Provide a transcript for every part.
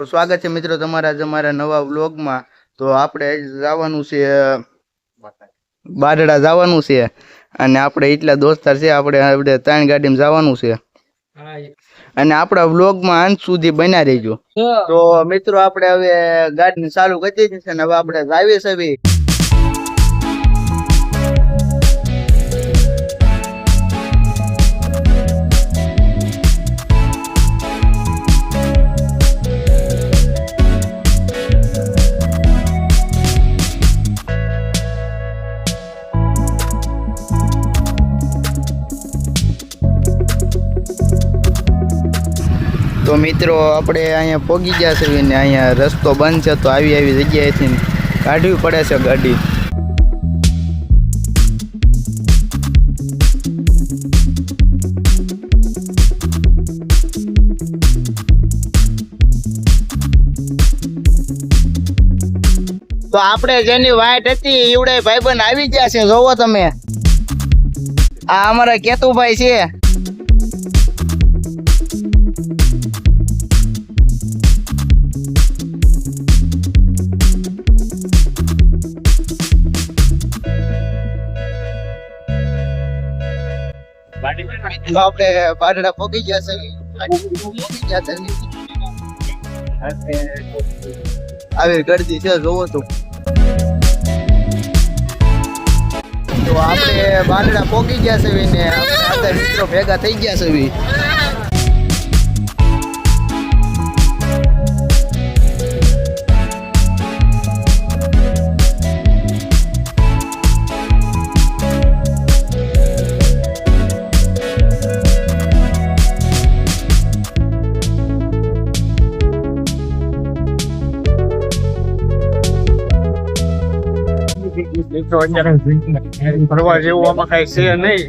સ્વાગત છે મિત્રો તમારા અમારા નવા વ્લોગમાં। તો આપણે જવાનું છે બારડા જવાનું છે અને આપણે એટલા દોસ્તાર છે આપણે ત્રણ ગાડીમાં જવાનું છે અને આપણા વ્લોગમાં અંત સુધી બન્યા રહેજો। તો મિત્રો આપણે હવે ગાડી ચાલુ કરી દીધી છે ને હવે આપણે જાવીએ છીએ। तो मित्रों આપણે અહીંયા પોગી ગયા છે ને અહીંયા રસ્તો બંધ છે તો આવી જગ્યાએથી કાઢવી પડે છે ગાડી। તો આપણે જેની વાઈટ હતી ઈવડે ભાઈબંધ આવી ગયા છે જોવો તમે। આ અમારા કેતુભાઈ છે। આપણે બારડા પોગી ગયા છે આવી ગરદી છે જોવો તો આપણે બારડા પોગી ગયા છે ને આપણે મિત્રો ભેગા થઈ ગયા છે। ફરવા જેવું આમાં કઈ છે નહીં,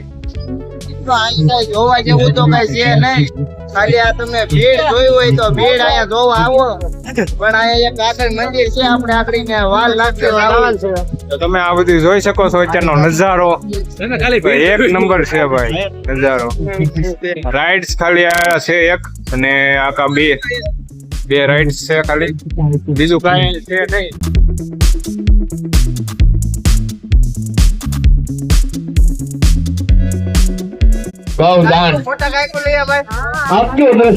જોવા જેવું તો કઈ છે નહીં। ખાલી આ તમે ભીડ જોઈ હોય તો ભીડ અહીંયા જોવા આવો, પણ અહીંયા એક આગળ મંદિર છે આપણે આકડીને વાલ લાગશે તો તમે આ બધું જોઈ શકો છો। અત્યારનો નજારો એક નંબર છે ભાઈ નજારો। રાઇડ્સ ખાલી આ છે એક અને આખા બે રાઇડ્સ છે ખાલી, બીજું કઈ છે નહીં। ફોટા કાઈ કો લઈએ ભાઈ आपके उधर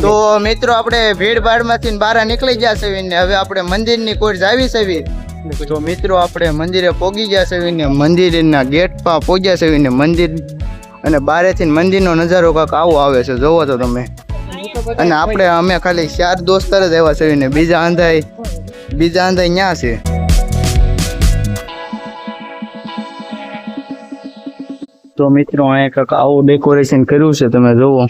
તો મિત્રો આપણે ભીડ ભાડમાંથી બહાર નીકળી ગયા છે ને હવે આપણે મંદિરની કોર જાવી છે। તો મિત્રો આપણે મંદિરે પોગી ગયા છે ને મંદિરના ગેટ પર પહોંચ્યા છે ને મંદિર અને બહારેથી મંદિરનો નજારો કાંક આવો આવે છે જોવો તો તમે। અને અમે ખાલી 4 દોસ્તાર જ આવ્યા છે ને બીજા અંધાઈ ન્યા છે। તો મિત્રો અહીંયા કાંક આવું ડેકોરેશન કર્યું છે તમે જોવો।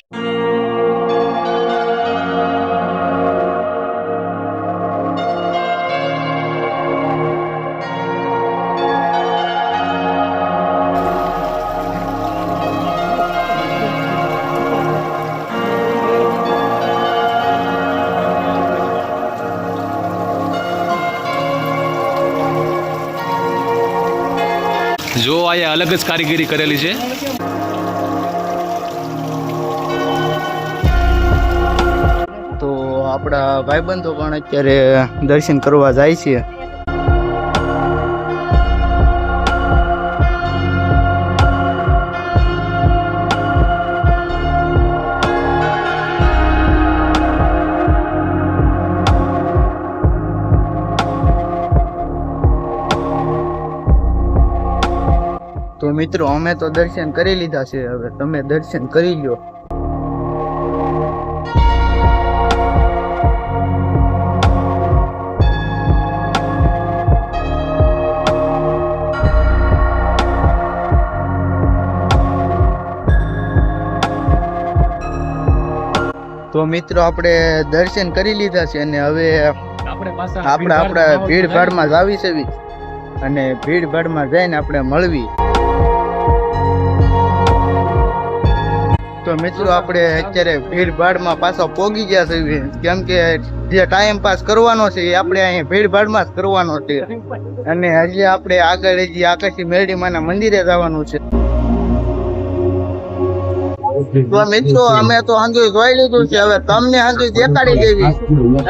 જો અહીંયા અલગ જ કારીગરી કરેલી છે। તો આપણા ભાઈબંધો પણ અત્યારે દર્શન કરવા જાય છે। તો મિત્રો અમે તો દર્શન કરી લીધા છે, હવે તમે દર્શન કરી લો। તો મિત્રો આપણે દર્શન કરી લીધા છે અને હવે આપણા ભીડ ભાડમાં જ આવી છે અને ભીડ ભાડમાં જઈને આપણે મળવી। તો મિત્રો આપણે અત્યારે ભીડ ભાડમાં પાછા પોગી ગયા છે કેમ કે જે ટાઈમ પાસ કરવાનો છે એ આપણે અહીંયા ભીડ ભાડમાં જ કરવાનો છે અને હજી આપણે આગળ હજી આકાશી મેરડીમાના મંદિરે જવાનું છે। તો મિત્રો અમે તો હાંજુ જોઈ લીધું છે, હવે તમને હાંજુ દેખાડી દેવી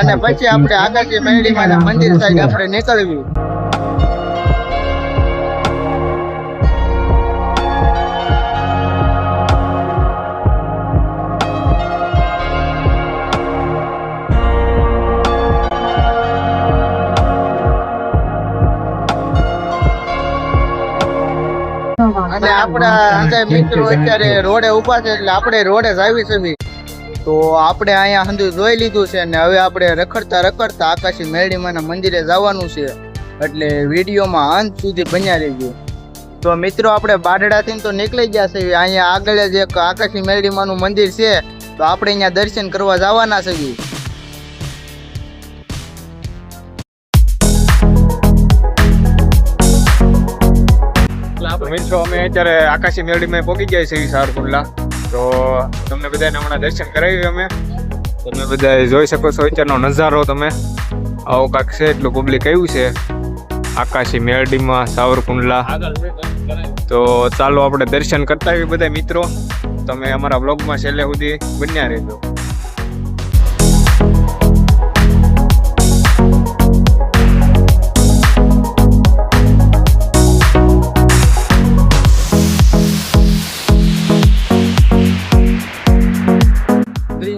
અને પછી આપણે આકાશી મેરડીમાના મંદિર સાઈડ આપણે નીકળવી. અને આપણા અંદર મિત્રો અત્યારે રોડે ઉભા છે એટલે આપણે રોડે જ આવી શકીએ. તો આપણે અહીંયા હંધુ જોઈ લીધું છે ને હવે આપણે રખડતા રખડતા આકાશી મેરડીમાના મંદિરે જવાનું છે, એટલે વિડીયોમાં અંત સુધી બન્યા રહેજો. તો મિત્રો આપણે બારડાથી તો નીકળી ગયા છે, અહીંયા આગળ જ એક આકાશી મેરડીમાનું મંદિર છે, તો આપણે અહીંયા દર્શન કરવા જવાના છીએ. મિત્રો અમે અત્યારે આકાશી મેરડીમાં પહોંચી ગયા છીએ સારકુંડલા. તો તમને બધાને હમણાં દર્શન કરાવી અમે. તમે બધા જોઈ શકો છો અત્યારનો નજારો. તમે આવો કાંક છે એટલું પબ્લિક આવ્યું છે આકાશી મેરડીમાં સાવરકુંડલા. તો ચાલો આપણે દર્શન કરતા આવીએ બધા મિત્રો. તમે અમારા બ્લોગમાં છેલ્લે સુધી બન્યા રહેજો.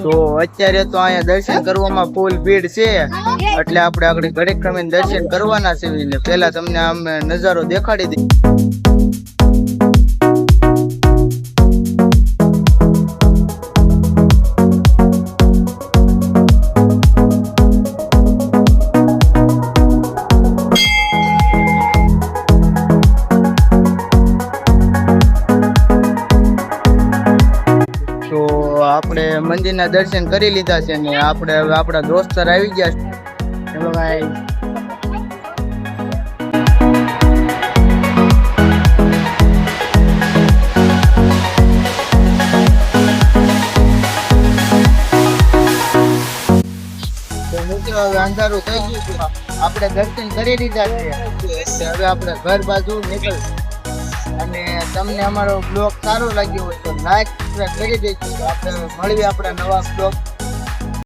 તો અત્યારે તો અહીંયા દર્શન કરવામાં ફૂલ ભીડ છે, એટલે આપણે આગળ ઘડીક ખમીને દર્શન કરવાના છે. ને પહેલા તમને અમે નજારો દેખાડી દઈએ. તો આપણે મંદિરના દર્શન કરી લીધા છે ને આપણે હવે આપણા દોસ્તાર આવી ગયા છે. હેલો ભાઈ. તો મિત્રો હવે અંધારું થઈ ગયું છે, આપણે દર્શન કરી લીધા છે, હવે આપણે ઘર બાજુ નીકળ. અને તમને અમારો બ્લોગ સારો લાગ્યો હોય તો લાઈક કરી દેજો. આપણે મળીએ આપણા નવા બ્લોગ